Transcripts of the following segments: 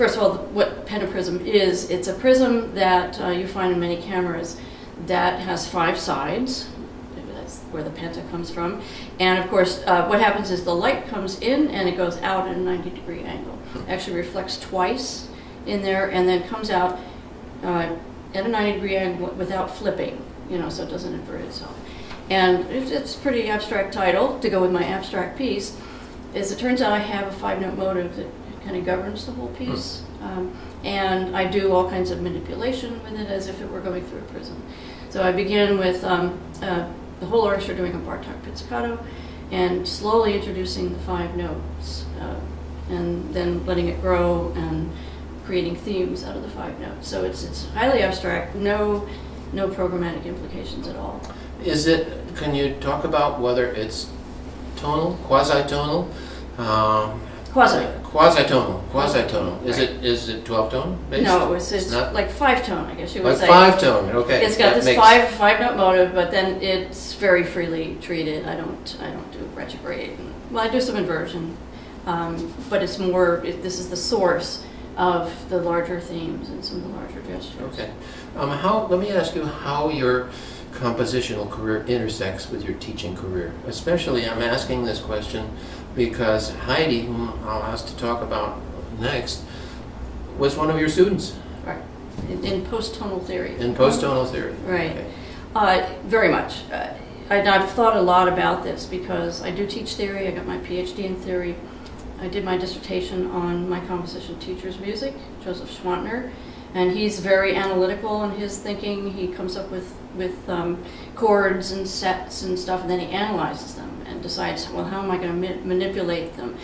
first of all, what pentaprism is, it's a prism that you find in many cameras that has 5 sides. That's where the penta comes from. And of course, what happens is the light comes in and it goes out at a 90-degree angle. It actually reflects twice in there and then comes out at a 90-degree angle without flipping, so it doesn't invert itself. And it's a pretty abstract title to go with my abstract piece. As it turns out, I have a 5-note motive that kind of governs the whole piece. And I do all kinds of manipulation with it as if it were going through a prism. So I begin with the whole orchestra doing a Bartok pizzicato and slowly introducing the 5 notes and then letting it grow and creating themes out of the 5 notes. So it's highly abstract, no programmatic implications at all. Can you talk about whether it's tonal, quasi-tonal? Quasi-tonal. Right. Is it 12-tone based? No, it's not like 5-tone, I guess you would like say. 5-tone. Okay. It's got That this makes- 5-note motive, but then it's very freely treated. I don't do retrograde. Well, I do some inversion, but it's more. This is the source of the larger themes and some of the larger gestures. Okay. Let me ask you how your compositional career intersects with your teaching career. Especially, I'm asking this question because Heidi, whom I'll ask to talk about next, was one of your students. Right. In post-tonal theory. In post-tonal theory. Right. Okay. Very much. I've thought a lot about this because I do teach theory. I got my PhD in theory. I did my dissertation on my composition teacher's music, Joseph Schwantner, and he's very analytical in his thinking. He comes up with chords and sets and stuff, and then he analyzes them and decides, well, how am I going to manipulate them?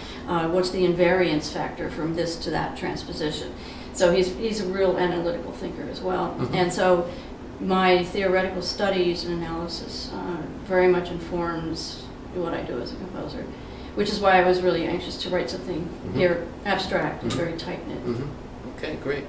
What's the invariance factor from this to that transposition? So he's a real analytical thinker as well. Mm-hmm. And so my theoretical studies and analysis very much informs what I do as a composer, which is why I was really anxious to write something here abstract and very tight-knit. Mm-hmm. Okay, great.